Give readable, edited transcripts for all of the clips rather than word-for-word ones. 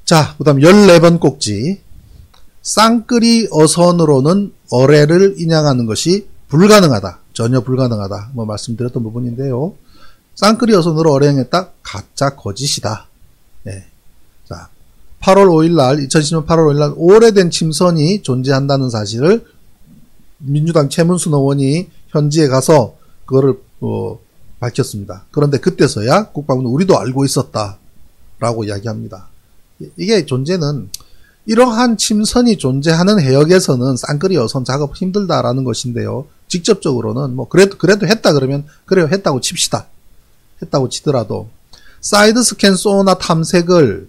자, 그 다음 14번 꼭지. 쌍끌이 어선으로는 어뢰를 인양하는 것이 불가능하다. 전혀 불가능하다. 뭐 말씀드렸던 부분인데요. 쌍끌이 어선으로 어뢰행했다. 가짜 거짓이다. 네. 자, 8월 5일날 2010년 8월 5일날 오래된 침선이 존재한다는 사실을 민주당 최문순 의원이 현지에 가서 그거를 밝혔습니다. 그런데 그때서야 국방부는 우리도 알고 있었다 라고 이야기합니다. 이게 존재는 이러한 침선이 존재하는 해역에서는 쌍끌이 어선 작업 힘들다라는 것인데요. 직접적으로는 뭐 그래도 했다 그러면 그래요 했다고 칩시다. 했다고 치더라도 사이드 스캔 소나 탐색을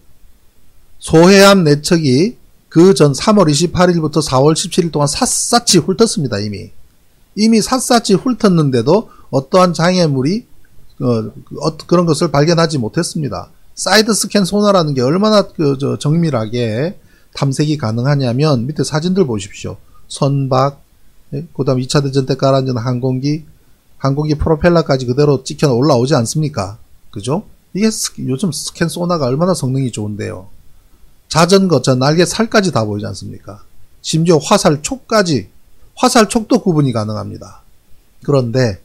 소해함 내척이 그 전 3월 28일부터 4월 17일 동안 샅샅이 훑었습니다. 이미 샅샅이 훑었는데도 어떠한 장애물이 그런 것을 발견하지 못했습니다. 사이드 스캔 소나라는 게 얼마나 정밀하게 탐색이 가능하냐면 밑에 사진들 보십시오. 선박, 그 다음 2차 대전 때 깔아앉은 항공기 프로펠러까지 그대로 찍혀 올라오지 않습니까? 그죠? 이게 요즘 스캔 소나가 얼마나 성능이 좋은데요. 자전거, 날개 살까지 다 보이지 않습니까? 심지어 화살촉도 구분이 가능합니다. 그런데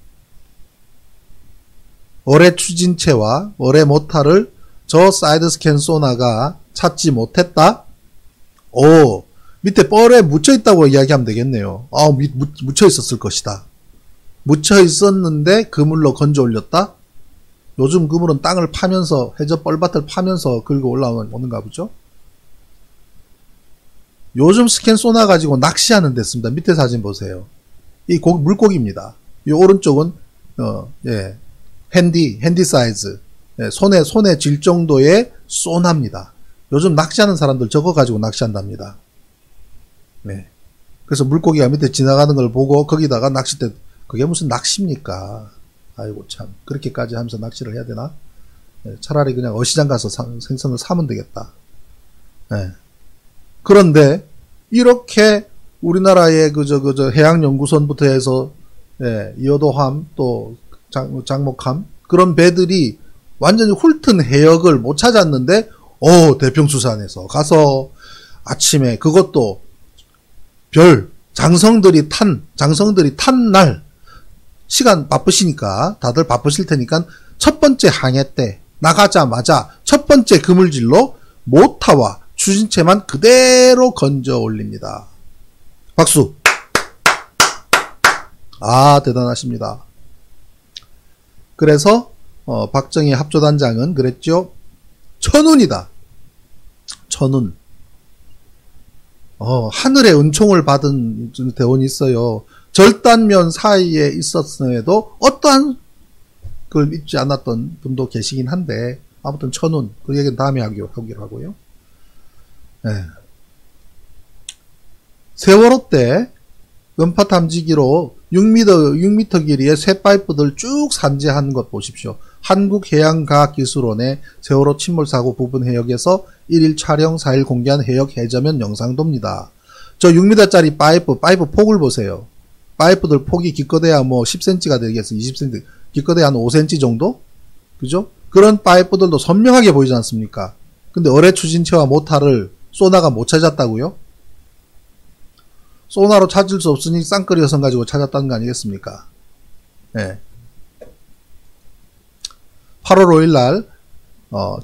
어뢰 추진체와 어뢰 모타를 저 사이드 스캔 소나가 찾지 못했다? 밑에 뻘에 묻혀있다고 이야기하면 되겠네요. 묻혀있었을 것이다. 묻혀있었는데 그물로 건져 올렸다? 요즘 그물은 땅을 파면서, 해저 뻘밭을 파면서 긁어 올라오는가 보죠? 요즘 스캔 소나 가지고 낚시하는 데 씁니다. 밑에 사진 보세요. 이 물고기입니다. 이 오른쪽은, 핸디 사이즈. 손에 쥘 정도의 소나입니다. 요즘 낚시하는 사람들 저거 가지고 낚시한답니다. 네. 그래서 물고기가 밑에 지나가는 걸 보고 거기다가 낚싯대, 그게 무슨 낚시입니까? 아이고 참, 그렇게까지 하면서 낚시를 해야 되나? 네. 차라리 그냥 어시장 가서 생선을 사면 되겠다. 네. 그런데 이렇게 우리나라의 해양연구선부터 해서 여도함 또 장목함 그런 배들이 완전히 훑은 해역을 못 찾았는데 대평수산에서 가서 아침에 그것도 장성들이 탄 날 시간 바쁘시니까 다들 바쁘실 테니까 첫 번째 항해 때 나가자마자 첫 번째 그물질로 모타와 추진체만 그대로 건져 올립니다. 박수. 대단하십니다. 그래서 박정희 합조단장은 그랬죠. 천운이다. 천운. 하늘의 은총을 받은 대원이 있어요. 절단면 사이에 있었음에도 어떠한 걸 잊지 않았던 분도 계시긴 한데 아무튼 천운. 그 얘기는 다음에 하기로 하고요. 네. 세월호 때 음파 탐지기로 6m 길이의 쇠파이프들 쭉 산재한 것 보십시오. 한국해양과학기술원의 세월호 침몰사고 부분 해역에서 1일 촬영 4일 공개한 해역 해저면 영상도입니다. 저 6m짜리 파이프 폭을 보세요. 파이프들 폭이 기껏해야 뭐 10cm가 되겠어. 20cm. 기껏해야 한 5cm 정도? 그죠? 그런 파이프들도 선명하게 보이지 않습니까? 근데 어뢰 추진체와 모타를 소나가 못 찾았다고요? 소나로 찾을 수 없으니 쌍끌이 어선 가지고 찾았다는 거 아니겠습니까? 네. 8월 5일날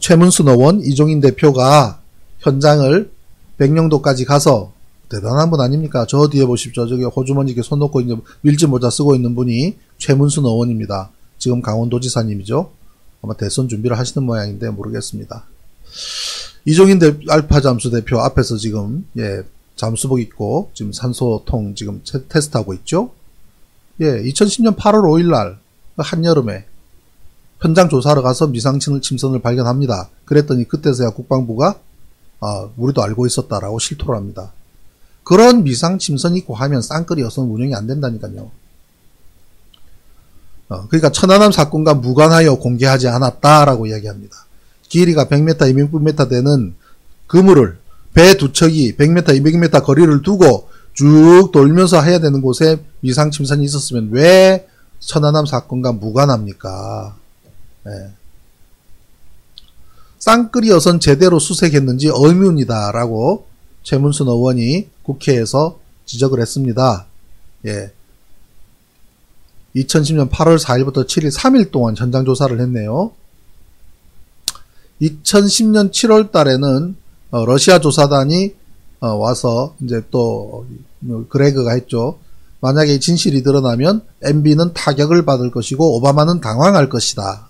최문순 의원, 이종인 대표가 현장을 백령도까지 가서 대단한 분 아닙니까? 저 뒤에 보십시오. 저기 호주머니에 손 놓고 이제 밀짚 모자 쓰고 있는 분이 최문순 의원입니다. 지금 강원도지사님이죠. 아마 대선 준비를 하시는 모양인데 모르겠습니다. 이종인 알파 잠수 대표 앞에서 지금 잠수복 입고 지금 산소통 지금 테스트하고 있죠. 2010년 8월 5일날 한여름에 현장 조사하러 가서 미상침선을 발견합니다. 그랬더니 그때서야 국방부가 우리도 알고 있었다라고 실토를 합니다. 그런 미상침선이 있고 하면 쌍끌이 어선 운영이 안 된다니까요. 그러니까 천안함 사건과 무관하여 공개하지 않았다라고 이야기합니다. 길이가 100m, 200m 되는 그물을 배 두 척이 100m, 200m 거리를 두고 쭉 돌면서 해야 되는 곳에 미상침선이 있었으면 왜 천안함 사건과 무관합니까? 쌍끌이 어선 제대로 수색했는지 의문이다라고 최문순 의원이 국회에서 지적을 했습니다. 예. 2010년 8월 4일부터 7일 3일 동안 현장 조사를 했네요. 2010년 7월 달에는 러시아 조사단이 와서 이제 또 그레그가 했죠. 만약에 이 진실이 드러나면 MB는 타격을 받을 것이고 오바마는 당황할 것이다.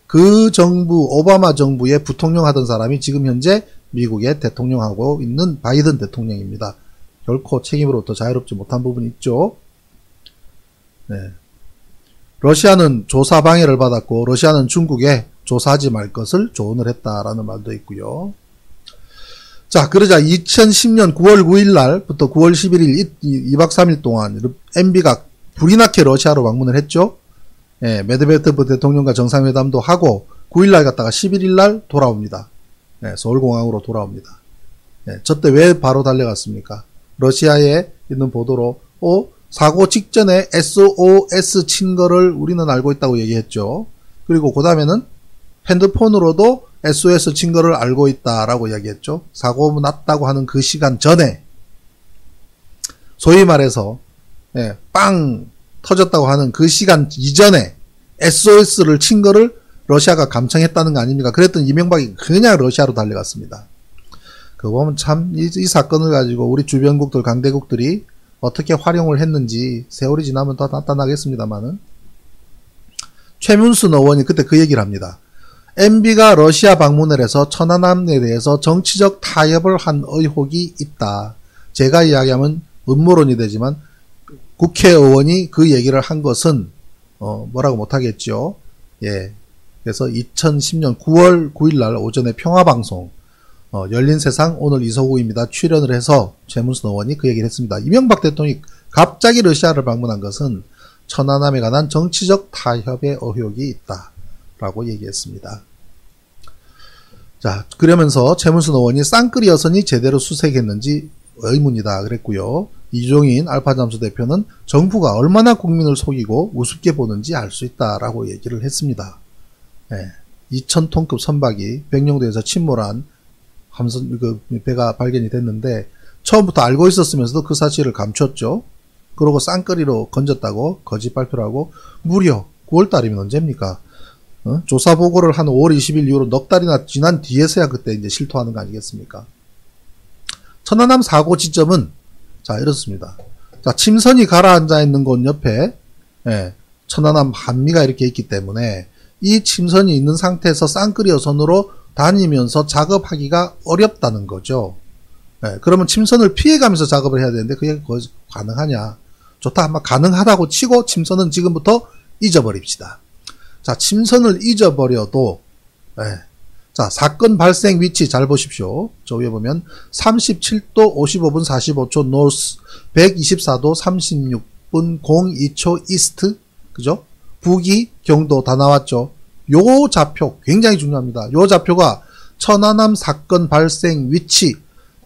그 정부, 오바마 정부의 부통령 하던 사람이 지금 현재 미국의 대통령하고 있는 바이든 대통령입니다. 결코 책임으로부터 자유롭지 못한 부분이 있죠. 네. 러시아는 조사 방해를 받았고 러시아는 중국에 조사하지 말 것을 조언을 했다라는 말도 있고요. 자, 그러자 2010년 9월 9일 날부터 9월 11일 2박 3일 동안 MB가 불이 나게 러시아로 방문을 했죠. 예, 메드베토프 대통령과 정상회담도 하고 9일 날 갔다가 11일 날 돌아옵니다. 예, 서울공항으로 돌아옵니다. 예, 저때 왜 바로 달려갔습니까? 러시아에 있는 보도로 사고 직전에 SOS 친 거를 우리는 알고 있다고 얘기했죠. 그리고 그 다음에는 핸드폰으로도 SOS 친 거를 알고 있다라고 이야기했죠. 사고 났다고 하는 그 시간 전에 소위 말해서 빵 터졌다고 하는 그 시간 이전에 SOS를 친 거를 러시아가 감청했다는 거 아닙니까? 그랬더니 이명박이 그냥 러시아로 달려갔습니다. 그거 보면 참 이 사건을 가지고 우리 주변국들 강대국들이 어떻게 활용을 했는지 세월이 지나면 더 나타나겠습니다만은 최문순 의원이 그때 그 얘기를 합니다. MB가 러시아 방문을 해서 천안함에 대해서 정치적 타협을 한 의혹이 있다. 제가 이야기하면 음모론이 되지만 국회의원이 그 얘기를 한 것은 뭐라고 못하겠죠. 예. 그래서 2010년 9월 9일 날 오전에 평화방송 열린세상 오늘 이서구입니다. 출연을 해서 최문순 의원이 그 얘기를 했습니다. 이명박 대통령이 갑자기 러시아를 방문한 것은 천안함에 관한 정치적 타협의 의혹이 있다라고 얘기했습니다. 자, 그러면서 최문순 의원이 쌍끌이 여선이 제대로 수색했는지 의문이다 그랬고요. 이종인 알파잠수 대표는 정부가 얼마나 국민을 속이고 우습게 보는지 알 수 있다라고 얘기를 했습니다. 2,000톤급 선박이 백령도에서 침몰한 배가 발견이 됐는데 처음부터 알고 있었으면서도 그 사실을 감췄죠. 그러고 쌍끌이로 건졌다고 거짓 발표를 하고 무려 9월달이면 언제입니까? 조사 보고를 한 5월 20일 이후로 넉 달이나 지난 뒤에서야 그때 이제 실토하는 거 아니겠습니까? 천안함 사고 지점은 자 이렇습니다. 자 침선이 가라앉아 있는 곳 옆에 천안함 한미가 이렇게 있기 때문에 이 침선이 있는 상태에서 쌍끌이 어선으로 다니면서 작업하기가 어렵다는 거죠. 그러면 침선을 피해가면서 작업을 해야 되는데 그게 가능하냐? 좋다. 아마 가능하다고 치고 침선은 지금부터 잊어버립시다. 자, 침선을 잊어버려도 자, 사건 발생 위치 잘 보십시오. 저 위에 보면 37도 55분 45초 노스 124도 36분 02초 이스트 그죠? 북이 경도 다 나왔죠. 요 좌표 굉장히 중요합니다. 요 좌표가 천안함 사건 발생 위치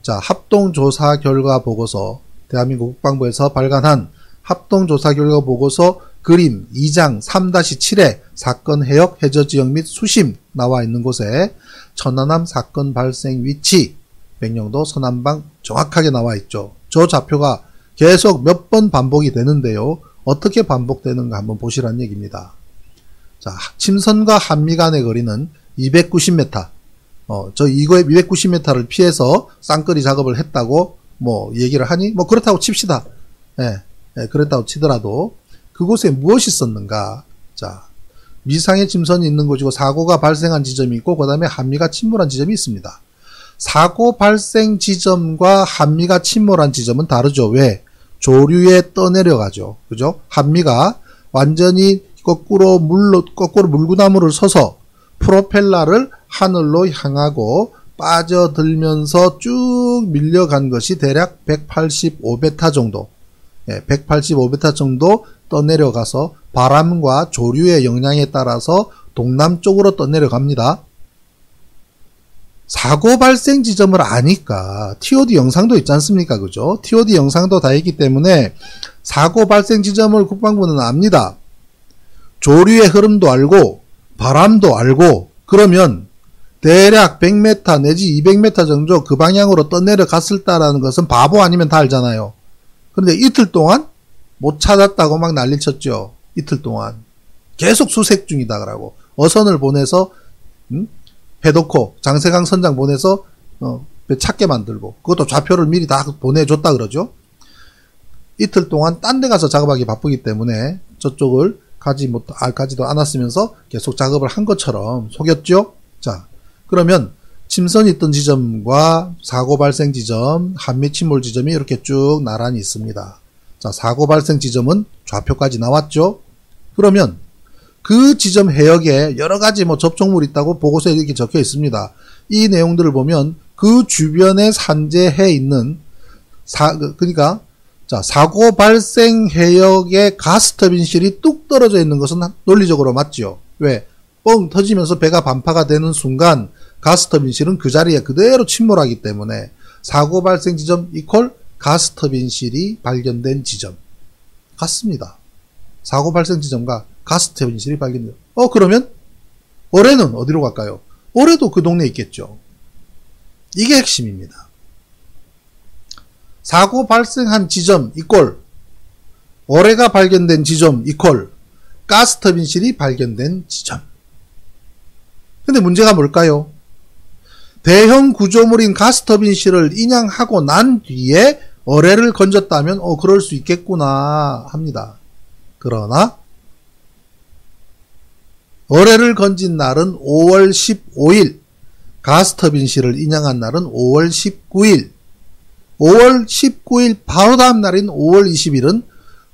자 합동조사 결과 보고서 대한민국 국방부에서 발간한 합동조사 결과 보고서 그림 2장 3-7에 사건 해역 해저지역 및 수심 나와 있는 곳에 천안함 사건 발생 위치 백령도 서남방 정확하게 나와 있죠. 저 좌표가 계속 몇 번 반복이 되는데요. 어떻게 반복되는가 한번 보시란 얘기입니다. 자, 침선과 한미 간의 거리는 290m. 저 이거에 290m를 피해서 쌍끌이 작업을 했다고 뭐 얘기를 하니 뭐 그렇다고 칩시다. 그렇다고 치더라도 그곳에 무엇이 있었는가? 자, 미상의 침선이 있는 곳이고 사고가 발생한 지점이 있고 그다음에 한미가 침몰한 지점이 있습니다. 사고 발생 지점과 한미가 침몰한 지점은 다르죠. 왜? 조류에 떠내려가죠. 그죠? 한미가 완전히 거꾸로 물구나무를 서서 프로펠러를 하늘로 향하고 빠져들면서 쭉 밀려간 것이 대략 185베타 정도 185베타 정도 떠내려가서 바람과 조류의 영향에 따라서 동남쪽으로 떠내려갑니다. 사고 발생 지점을 아니까 TOD 영상도 있지 않습니까? 그죠? TOD 영상도 다 있기 때문에 사고 발생 지점을 국방부는 압니다. 조류의 흐름도 알고 바람도 알고 그러면 대략 100m 내지 200m 정도 그 방향으로 떠내려갔을다라는 것은 바보 아니면 다 알잖아요. 그런데 이틀 동안 못 찾았다고 막 난리 쳤죠. 이틀 동안. 계속 수색 중이다 그러고 어선을 보내서 해놓고 장세강 선장 보내서 찾게 만들고 그것도 좌표를 미리 다 보내줬다 그러죠. 이틀 동안 딴 데 가서 작업하기 바쁘기 때문에 저쪽을 가지도 않았으면서 계속 작업을 한 것처럼 속였죠. 자, 그러면 침선이 있던 지점과 사고 발생 지점, 한미 침몰 지점이 이렇게 쭉 나란히 있습니다. 자, 사고 발생 지점은 좌표까지 나왔죠. 그러면 그 지점 해역에 여러 가지 접촉물이 있다고 보고서에 이렇게 적혀 있습니다. 이 내용들을 보면 그 주변에 산재해 있는 그러니까 자, 사고 발생 해역에 가스터빈실이 뚝 떨어져 있는 것은 논리적으로 맞죠. 왜? 뻥 터지면서 배가 반파가 되는 순간 가스터빈실은 그 자리에 그대로 침몰하기 때문에 사고 발생 지점 이퀄 가스터빈실이 발견된 지점 같습니다. 사고 발생 지점과 가스터빈실이 발견돼요. 그러면 올해는 어디로 갈까요? 올해도 그 동네에 있겠죠. 이게 핵심입니다. 사고 발생한 지점 이꼴 올해가 발견된 지점 이꼴 가스터빈실이 발견된 지점. 근데 문제가 뭘까요? 대형 구조물인 가스터빈실을 인양하고 난 뒤에 어뢰를 건졌다면 그럴 수 있겠구나 합니다. 그러나 어뢰를 건진 날은 5월 15일, 가스터빈실을 인양한 날은 5월 19일, 5월 19일 바로 다음 날인 5월 20일은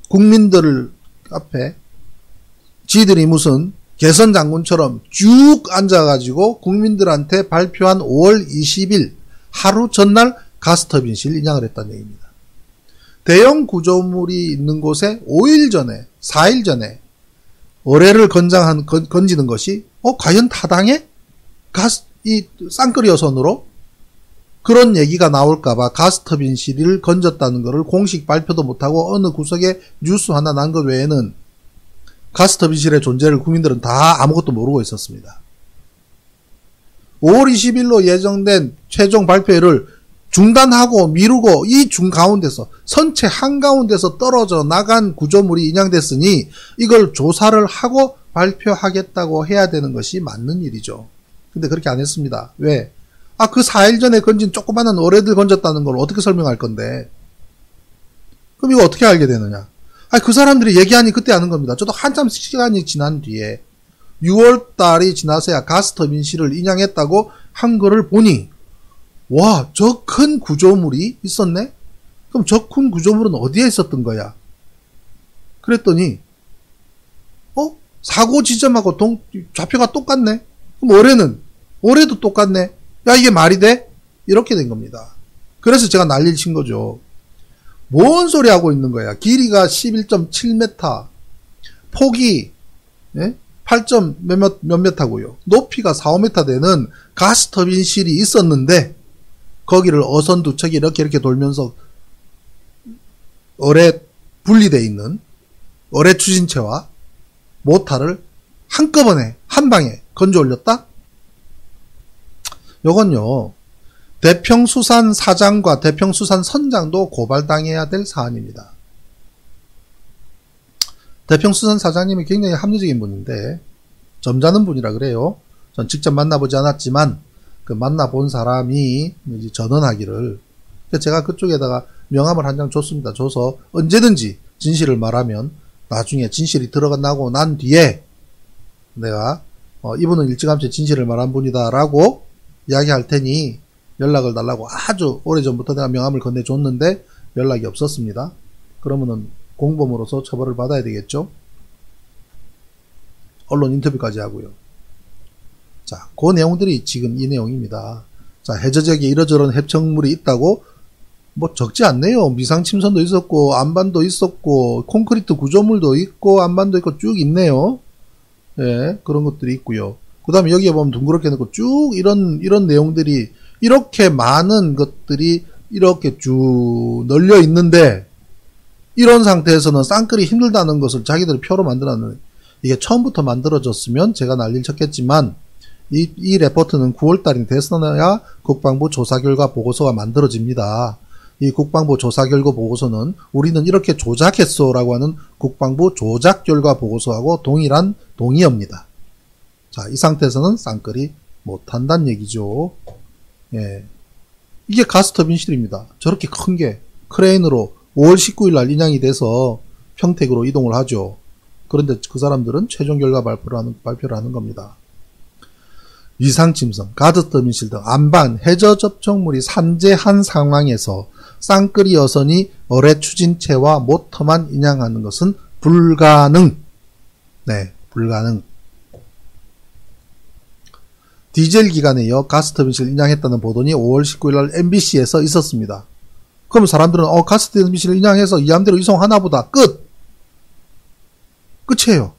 국민들 앞에 지들이 무슨 개선 장군처럼 쭉 앉아가지고 국민들한테 발표한 5월 20일 하루 전날 가스터빈실 인양을 했다는 얘기입니다. 대형 구조물이 있는 곳에 5일 전에, 4일 전에 어뢰를 건지는 것이 과연 타당해? 이 쌍끌이 어선으로? 그런 얘기가 나올까봐 가스터빈실을 건졌다는 것을 공식 발표도 못하고 어느 구석에 뉴스 하나 난 것 외에는 가스터빈실의 존재를 국민들은 다 아무것도 모르고 있었습니다. 5월 20일로 예정된 최종 발표를 중단하고 미루고 이 중가운데서 선체 한가운데서 떨어져 나간 구조물이 인양됐으니 이걸 조사를 하고 발표하겠다고 해야 되는 것이 맞는 일이죠. 근데 그렇게 안 했습니다. 왜? 그 4일 전에 건진 조그마한 어뢰들 건졌다는 걸 어떻게 설명할 건데? 그럼 이거 어떻게 알게 되느냐? 그 사람들이 얘기하니 그때 아는 겁니다. 저도 한참 시간이 지난 뒤에 6월 달이 지나서야 가스터빈실을 인양했다고 한 거를 보니 와, 저 큰 구조물이 있었네? 그럼 저 큰 구조물은 어디에 있었던 거야? 그랬더니 사고 지점하고 좌표가 똑같네? 그럼 올해도 똑같네? 야, 이게 말이 돼? 이렇게 된 겁니다. 그래서 제가 난리를 친 거죠. 뭔 소리 하고 있는 거야? 길이가 11.7m, 폭이 8점 몇몇 하고요. 높이가 4, 5m 되는 가스터빈실이 있었는데 거기를 어선 두 척이 이렇게 돌면서 어뢰 분리되어 있는 어뢰 추진체와 모터를 한꺼번에 한 방에 건져 올렸다? 요건요, 대평수산 사장과 대평수산 선장도 고발당해야 될 사안입니다. 대평수산 사장님이 굉장히 합리적인 분인데 점잖은 분이라 그래요. 전 직접 만나보지 않았지만 그 만나본 사람이 전언하기를, 제가 그쪽에다가 명함을 한 장 줬습니다. 줘서 언제든지 진실을 말하면 나중에 진실이 드러나고 난 뒤에 내가 이분은 일찌감치 진실을 말한 분이다 라고 이야기할 테니 연락을 달라고 아주 오래전부터 내가 명함을 건네줬는데 연락이 없었습니다. 그러면은 공범으로서 처벌을 받아야 되겠죠. 언론 인터뷰까지 하고요. 자, 그 내용들이 지금 이 내용입니다. 자, 해저지역에 이러저런 해척물이 있다고 적지 않네요. 미상침선도 있었고 안반도 있었고 콘크리트 구조물도 있고 안반도 있고 쭉 있네요. 예, 그런 것들이 있고요. 그 다음에 여기에 보면 둥그렇게 넣고 쭉 이런 내용들이 이렇게 많은 것들이 이렇게 쭉 널려 있는데 이런 상태에서는 쌍끌이 힘들다는 것을 자기들이 표로 만들었는데 이게 처음부터 만들어졌으면 제가 난리를 쳤겠지만 이 레포트는 9월달이 됐어야 국방부 조사 결과 보고서가 만들어집니다. 이 국방부 조사 결과 보고서는 우리는 이렇게 조작했소라고 하는 국방부 조작 결과 보고서하고 동일한 동의어입니다. 자, 이 상태에서는 쌍끌이 못한다는 얘기죠. 예. 이게 가스터빈실입니다. 저렇게 큰 게 크레인으로 5월 19일 날 인양이 돼서 평택으로 이동을 하죠. 그런데 그 사람들은 최종 결과 발표를 하는 겁니다. 이상침성, 가스터빈실 등 안반, 해저 접촉물이 산재한 상황에서 쌍끌이 여선이 어뢰 추진체와 모터만 인양하는 것은 불가능. 네, 불가능. 디젤 기관에 이어 가스터빈실 인양했다는 보도니 5월 19일 날 MBC에서 있었습니다. 그럼 사람들은 가스터빈실 인양해서 이함대로 이송하나 보다. 끝이에요.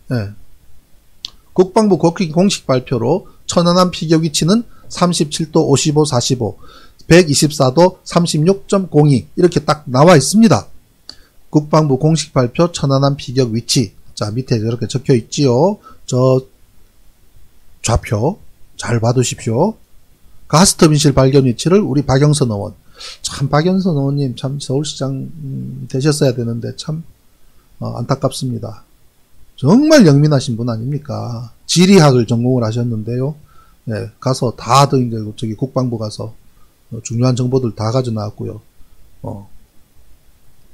네. 국방부 공식 발표로 천안함 피격 위치는 37도 55, 45, 124도 36.02 이렇게 딱 나와 있습니다. 국방부 공식 발표 천안함 피격 위치. 자, 밑에 이렇게 적혀 있지요. 저 좌표 잘 봐두십시오. 가스터빈실 발견 위치를 우리 박영선 의원. 참 박영선 의원님 참 서울시장 되셨어야 되는데 참 안타깝습니다. 정말 영민하신 분 아닙니까? 지리학을 전공을 하셨는데요. 네, 가서 다들 이제 저기 국방부 가서 중요한 정보들 다 가져 나왔고요.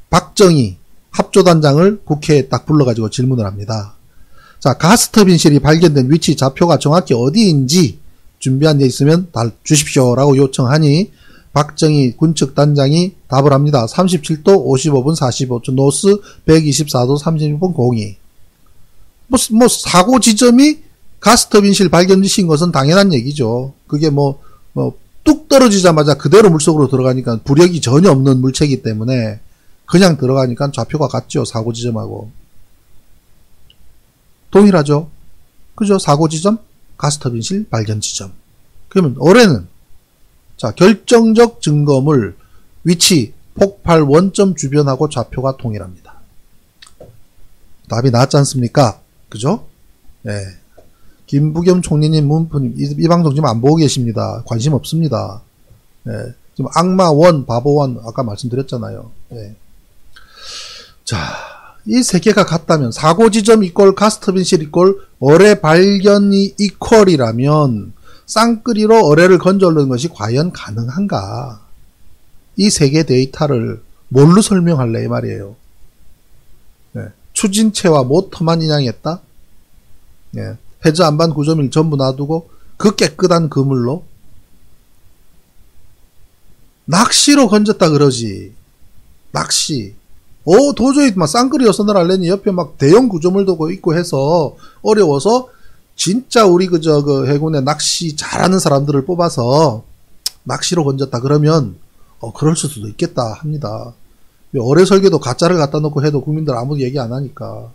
박정희 합조단장을 국회에 딱 불러가지고 질문을 합니다. 자, 가스터빈실이 발견된 위치 좌표가 정확히 어디인지 준비한 데 있으면 다 주십시오 라고 요청하니 박정희 군측 단장이 답을 합니다. 37도 55분 45초 노스 124도 36분 02. 뭐 사고 지점이 가스터빈실 발견지신 것은 당연한 얘기죠. 그게 뚝 떨어지자마자 그대로 물속으로 들어가니까 부력이 전혀 없는 물체이기 때문에 그냥 들어가니까 좌표가 같죠. 사고 지점하고. 동일하죠. 그죠? 사고 지점, 가스터빈실 발견 지점. 그러면 올해는 자, 결정적 증거물, 위치, 폭발 원점 주변하고 좌표가 동일합니다. 답이 나왔지 않습니까? 그죠? 네. 김부겸 총리님, 문프님, 이 방송 지금 안 보고 계십니다. 관심 없습니다. 네. 지금 악마원, 바보원, 아까 말씀드렸잖아요. 네. 자, 이 세 개가 같다면, 사고 지점 이꼴 가스터빈실 이꼴 어뢰 발견이 이퀄이라면, 쌍끌이로 어뢰를 건져오는 것이 과연 가능한가? 이 세 개 데이터를 뭘로 설명할래? 이 말이에요. 네. 추진체와 모터만 인양했다? 네. 해저 안반 구조밀 전부 놔두고 그 깨끗한 그물로 낚시로 건졌다 그러지. 낚시. 도저히 막 쌍끌이 여선을 하려니 옆에 막 대형 구조물도 있고 해서 어려워서 진짜 우리 그 해군에 낚시 잘하는 사람들을 뽑아서 낚시로 건졌다 그러면 그럴 수도 있겠다 합니다. 어뢰 설계도 가짜를 갖다 놓고 해도 국민들 아무도 얘기 안 하니까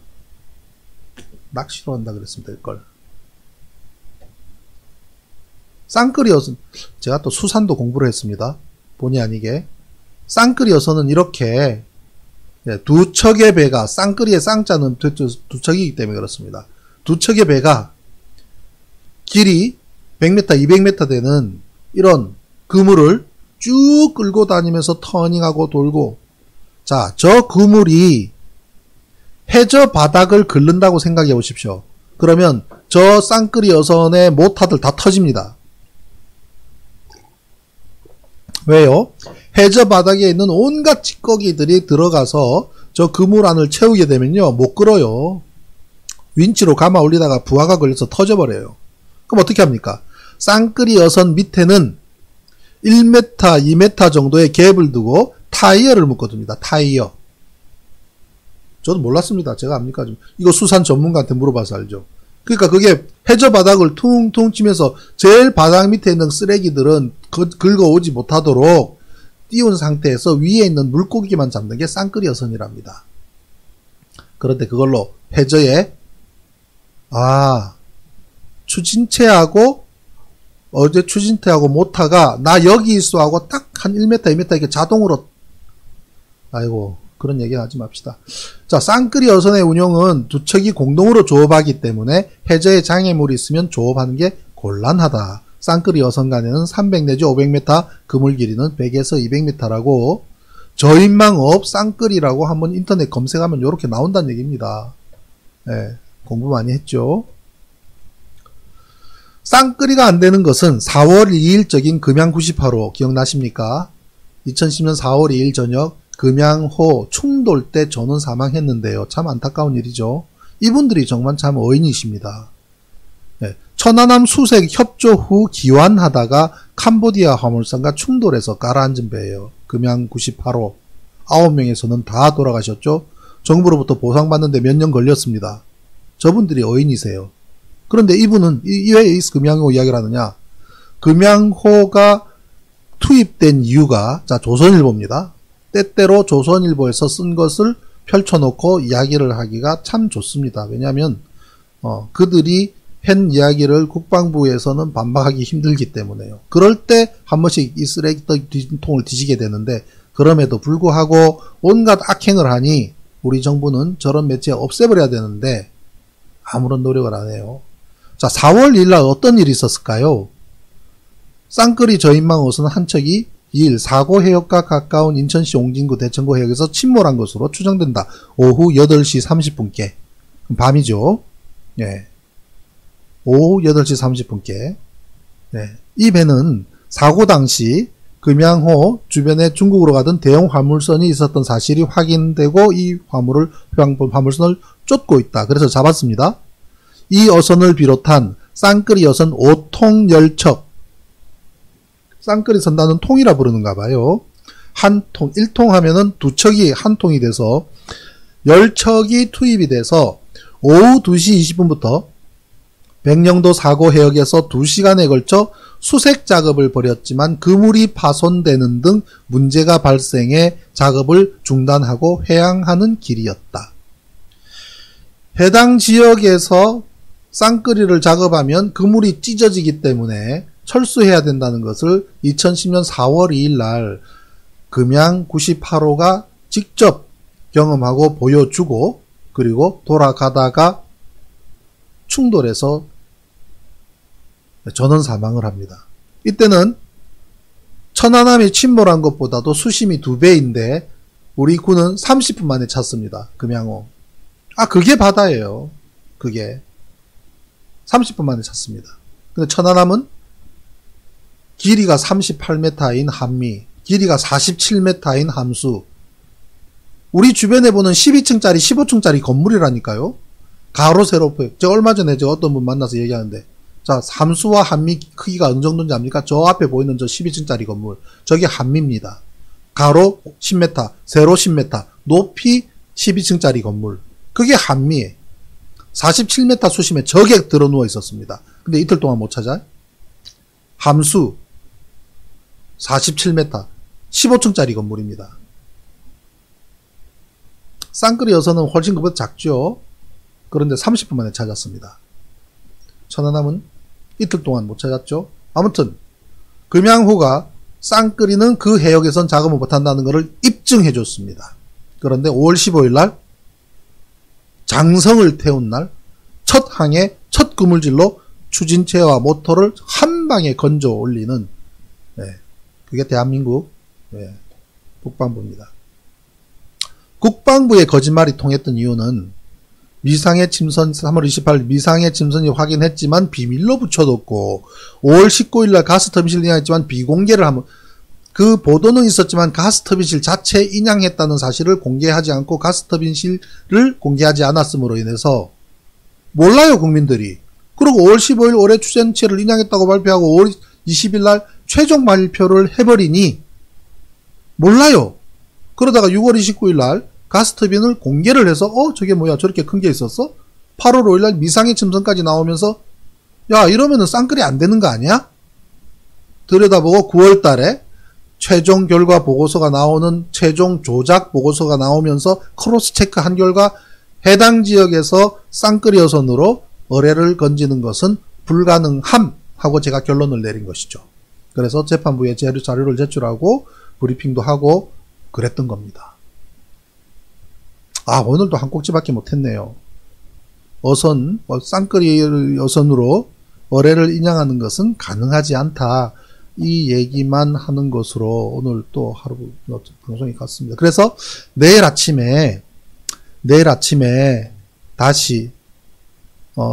낚시로 한다 그랬습니다. 이걸. 쌍끌이 여선, 제가 또 수산도 공부를 했습니다. 본의 아니게. 쌍끌이 여선은 이렇게 두 척의 배가, 쌍끌이의 쌍자는 두 척이기 때문에 그렇습니다. 두 척의 배가 길이 100m, 200m 되는 이런 그물을 쭉 끌고 다니면서 터닝하고 돌고, 자, 저 그물이 해저 바닥을 긁는다고 생각해 보십시오. 그러면 저 쌍끌이 여선의 모터들 다 터집니다. 왜요? 해저 바닥에 있는 온갖 찌꺼기들이 들어가서 저 그물 안을 채우게 되면요, 못 끌어요. 윈치로 감아 올리다가 부하가 걸려서 터져버려요. 그럼 어떻게 합니까? 쌍끌이 여선 밑에는 1m, 2m 정도의 갭을 두고 타이어를 묶어둡니다. 타이어. 저도 몰랐습니다. 제가 압니까? 이거 수산 전문가한테 물어봐서 알죠. 그러니까 그게 해저 바닥을 퉁퉁 치면서 제일 바닥 밑에 있는 쓰레기들은 긁어오지 못하도록 띄운 상태에서 위에 있는 물고기만 잡는 게 쌍끌이 여선이랍니다. 그런데 그걸로 해저에 추진체하고 어제 추진체하고 모터가 나 여기 있어 하고 딱 한 1m, 2m 이렇게 자동으로, 아이고 그런 얘기 하지 맙시다. 자, 쌍끌이 여선의 운용은 두 척이 공동으로 조업하기 때문에 해저에 장애물이 있으면 조업하는 게 곤란하다. 쌍끌이 어선 간에는 300 내지 500m, 그물 길이는 100에서 200m라고 저인망업 쌍끌이라고 한번 인터넷 검색하면 이렇게 나온다는 얘기입니다. 예, 공부 많이 했죠. 쌍끌이가 안 되는 것은 4월 2일적인 금양 98호 기억나십니까? 2010년 4월 2일 저녁 금양호 충돌 때 전원 사망했는데요. 참 안타까운 일이죠. 이분들이 정말 참 어인이십니다. 네, 천안함 수색 협조 후 기환하다가 캄보디아 화물선과 충돌해서 가라앉은 배예요. 금양 98호 9명에서는 다 돌아가셨죠. 정부로부터 보상받는데 몇 년 걸렸습니다. 저분들이 어인이세요. 그런데 이분은 왜 금양호 이야기를 하느냐. 금양호가 투입된 이유가 자 조선일보입니다. 때때로 조선일보에서 쓴 것을 펼쳐놓고 이야기를 하기가 참 좋습니다. 왜냐하면 그들이 한 이야기를 국방부에서는 반박하기 힘들기 때문에요. 그럴 때 한 번씩 이 쓰레기통을 뒤지게 되는데 그럼에도 불구하고 온갖 악행을 하니 우리 정부는 저런 매체 없애버려야 되는데 아무런 노력을 안 해요. 자, 4월 2일 날 어떤 일이 있었을까요? 쌍끌이 저인망호선 한 척이 2일 사고 해역과 가까운 인천시 옹진구 대천구 해역에서 침몰한 것으로 추정된다. 오후 8시 30분께. 밤이죠. 예. 오후 8시 30분께. 예. 이 배는 사고 당시 금양호 주변에 중국으로 가던 대형 화물선이 있었던 사실이 확인되고 이 화물선을 쫓고 있다. 그래서 잡았습니다. 이 어선을 비롯한 쌍끌이 어선 5통 열척, 쌍끌이 선단은 통이라 부르는가 봐요. 한 통, 1통 하면은 두 척이 한 통이 돼서 열척이 투입이 돼서 오후 2시 20분부터 백령도 사고 해역에서 2시간에 걸쳐 수색 작업을 벌였지만 그물이 파손되는 등 문제가 발생해 작업을 중단하고 회항하는 길이었다. 해당 지역에서 쌍끌이를 작업하면 그물이 찢어지기 때문에 철수해야 된다는 것을 2010년 4월 2일 날 금양 98호가 직접 경험하고 보여주고 그리고 돌아가다가 충돌해서 전원 사망을 합니다. 이때는 천안함이 침몰한 것보다도 수심이 2배인데 우리 군은 30분 만에 찾습니다. 금양호. 그게 바다예요. 그게 30분 만에 찾습니다. 근데 천안함은 길이가 38m인 한미, 길이가 47m인 함수. 우리 주변에 보는 12층짜리, 15층짜리 건물이라니까요. 가로 세로. 제가 얼마 전에 어떤 분 만나서 얘기하는데 자, 함수와 한미 크기가 어느 정도인지 압니까? 저 앞에 보이는 저 12층짜리 건물. 저게 한미입니다. 가로 10m, 세로 10m, 높이 12층짜리 건물. 그게 한미에 47m 수심에 저게 들어 누워 있었습니다. 근데 이틀 동안 못 찾아요? 함수 47m, 15층짜리 건물입니다. 쌍끌이 어선은 훨씬 그보다 작죠? 그런데 30분 만에 찾았습니다. 천안함은 이틀 동안 못 찾았죠? 아무튼 금양호가 쌍끌이는 그 해역에선 작업을 못한다는 것을 입증해 줬습니다. 그런데 5월 15일 날 장성을 태운 날 첫 항에 첫 그물질로 추진체와 모터를 한 방에 건져 올리는 그게 대한민국 국방부입니다. 국방부의 거짓말이 통했던 이유는 미상의 침선 3월 28일 미상의 침선이 확인했지만 비밀로 붙여뒀고 5월 19일 날 가스터빈실 인양했지만 비공개를 하면 그 보도는 있었지만 가스터빈실 자체 인양했다는 사실을 공개하지 않고 가스터빈실을 공개하지 않았음으로 인해서 몰라요 국민들이. 그리고 5월 15일 올해 추진체를 인양했다고 발표하고 5월 20일 날 최종 발표를 해버리니 몰라요. 그러다가 6월 29일 날 가스터빈을 공개를 해서 저게 뭐야 저렇게 큰 게 있었어? 8월 5일 날 미상의 침선까지 나오면서 야 이러면은 쌍끌이 안 되는 거 아니야? 들여다보고 9월 달에 최종 결과 보고서가 나오는 최종 조작 보고서가 나오면서 크로스 체크한 결과 해당 지역에서 쌍끌이 어선으로 어뢰를 건지는 것은 불가능함 하고 제가 결론을 내린 것이죠. 그래서 재판부에 자료를 제출하고 브리핑도 하고 그랬던 겁니다. 오늘도 한 꼭지밖에 못했네요. 어선, 쌍끌이 어선으로 의뢰를 인양하는 것은 가능하지 않다. 이 얘기만 하는 것으로 오늘 또 하루 방송이 갔습니다. 그래서 내일 아침에 다시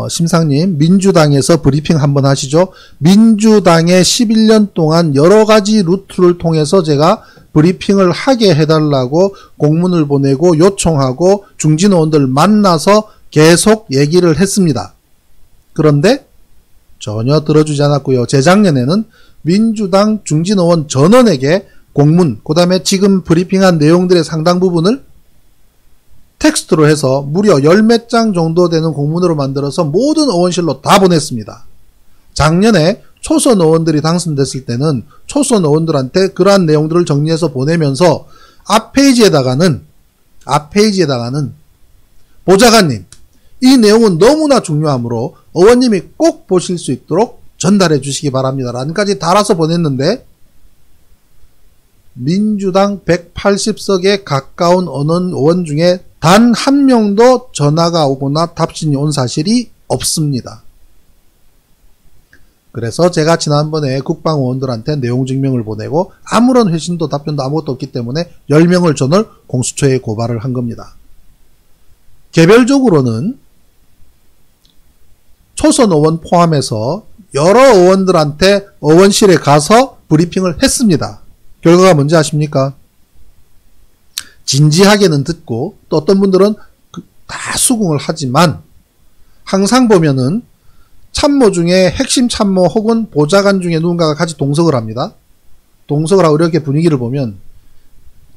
심상님 민주당에서 브리핑 한번 하시죠. 민주당의 11년 동안 여러 가지 루트를 통해서 제가 브리핑을 하게 해달라고 공문을 보내고 요청하고 중진의원들 만나서 계속 얘기를 했습니다. 그런데 전혀 들어주지 않았고요. 재작년에는 민주당 중진의원 전원에게 공문, 그 다음에 지금 브리핑한 내용들의 상당 부분을 텍스트로 해서 무려 10몇 장 정도 되는 공문으로 만들어서 모든 의원실로 다 보냈습니다. 작년에 초선 의원들이 당선됐을 때는 초선 의원들한테 그러한 내용들을 정리해서 보내면서 앞 페이지에다가는 보좌관님, 이 내용은 너무나 중요하므로 의원님이 꼭 보실 수 있도록 전달해 주시기 바랍니다. 라는까지 달아서 보냈는데 민주당 180석에 가까운 의원 중에 단 한 명도 전화가 오거나 답신이 온 사실이 없습니다. 그래서 제가 지난번에 국방의원들한테 내용 증명을 보내고 아무런 회신도 답변도 아무것도 없기 때문에 10명을 전월 공수처에 고발을 한 겁니다. 개별적으로는 초선 의원 포함해서 여러 의원들한테 의원실에 가서 브리핑을 했습니다. 결과가 뭔지 아십니까? 진지하게는 듣고 또 어떤 분들은 다 수긍을 하지만 항상 보면은 참모 중에 핵심 참모 혹은 보좌관 중에 누군가가 같이 동석을 합니다. 동석을 하고 이렇게 분위기를 보면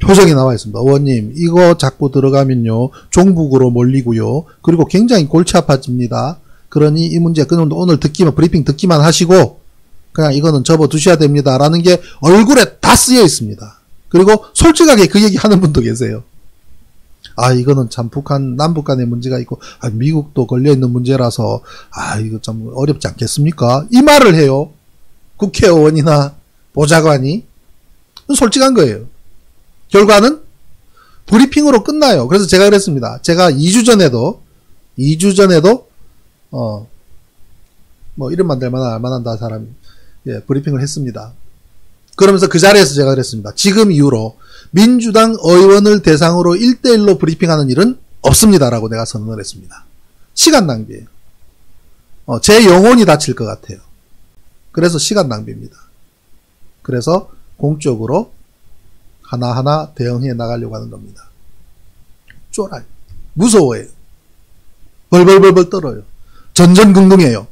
표정이 나와 있습니다. 의원님 이거 자꾸 들어가면요 종북으로 몰리고요. 그리고 굉장히 골치 아파집니다. 그러니 이 문제 그냥 오늘 브리핑 듣기만 하시고 그냥 이거는 접어두셔야 됩니다. 라는 게 얼굴에 다 쓰여 있습니다. 그리고 솔직하게 그 얘기 하는 분도 계세요. 아 이거는 참 남북 간의 문제가 있고 미국도 걸려있는 문제라서 이거 좀 어렵지 않겠습니까? 이 말을 해요. 국회의원이나 보좌관이. 솔직한 거예요. 결과는 브리핑으로 끝나요. 그래서 제가 그랬습니다. 제가 2주 전에도 뭐 이름만 될 만한 알만한다 사람이 브리핑을 했습니다. 그러면서 그 자리에서 제가 그랬습니다. 지금 이후로 민주당 의원을 대상으로 1대1로 브리핑하는 일은 없습니다라고 내가 선언을 했습니다. 시간 낭비예요. 제 영혼이 다칠 것 같아요. 그래서 시간 낭비입니다. 그래서 공적으로 하나하나 대응해 나가려고 하는 겁니다. 쫄아요. 무서워해요. 벌벌벌벌 떨어요. 전전긍긍해요.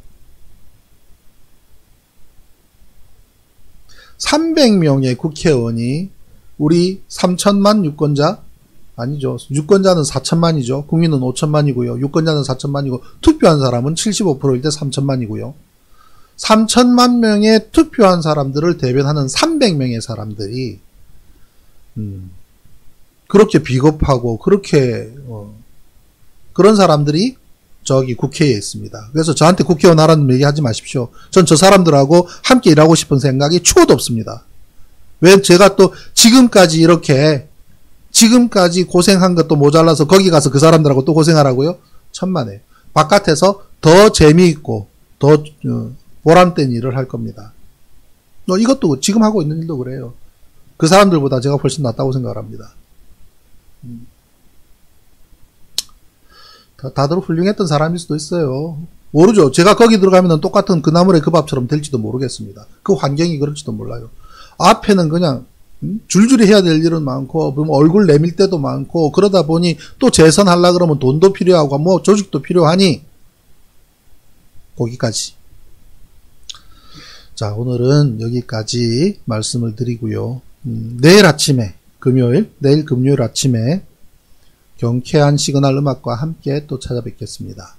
300명의 국회의원이 우리 3천만 유권자 아니죠. 유권자는 4천만이죠. 국민은 5천만이고요. 유권자는 4천만이고 투표한 사람은 75%일 때 3천만이고요. 3천만 명의 투표한 사람들을 대변하는 300명의 사람들이 그렇게 비겁하고 그렇게 그런 사람들이 저기 국회에 있습니다. 그래서 저한테 국회의원 하라는 얘기 하지 마십시오. 전 저 사람들하고 함께 일하고 싶은 생각이 추호도 없습니다. 왜 제가 또 지금까지 고생한 것도 모자라서 거기 가서 그 사람들하고 또 고생하라고요? 천만에. 바깥에서 더 재미있고 더 보람된 일을 할 겁니다. 이것도 지금 하고 있는 일도 그래요. 그 사람들보다 제가 훨씬 낫다고 생각을 합니다. 다들 훌륭했던 사람일 수도 있어요. 모르죠. 제가 거기 들어가면 똑같은 그 나물의 그 밥처럼 될지도 모르겠습니다. 그 환경이 그럴지도 몰라요. 앞에는 그냥 줄줄이 해야 될 일은 많고 얼굴 내밀 때도 많고 그러다 보니 또 재선하려고 그러면 돈도 필요하고 뭐 조직도 필요하니 거기까지. 자, 오늘은 여기까지 말씀을 드리고요. 내일 금요일 아침에 경쾌한 시그널 음악과 함께 또 찾아뵙겠습니다.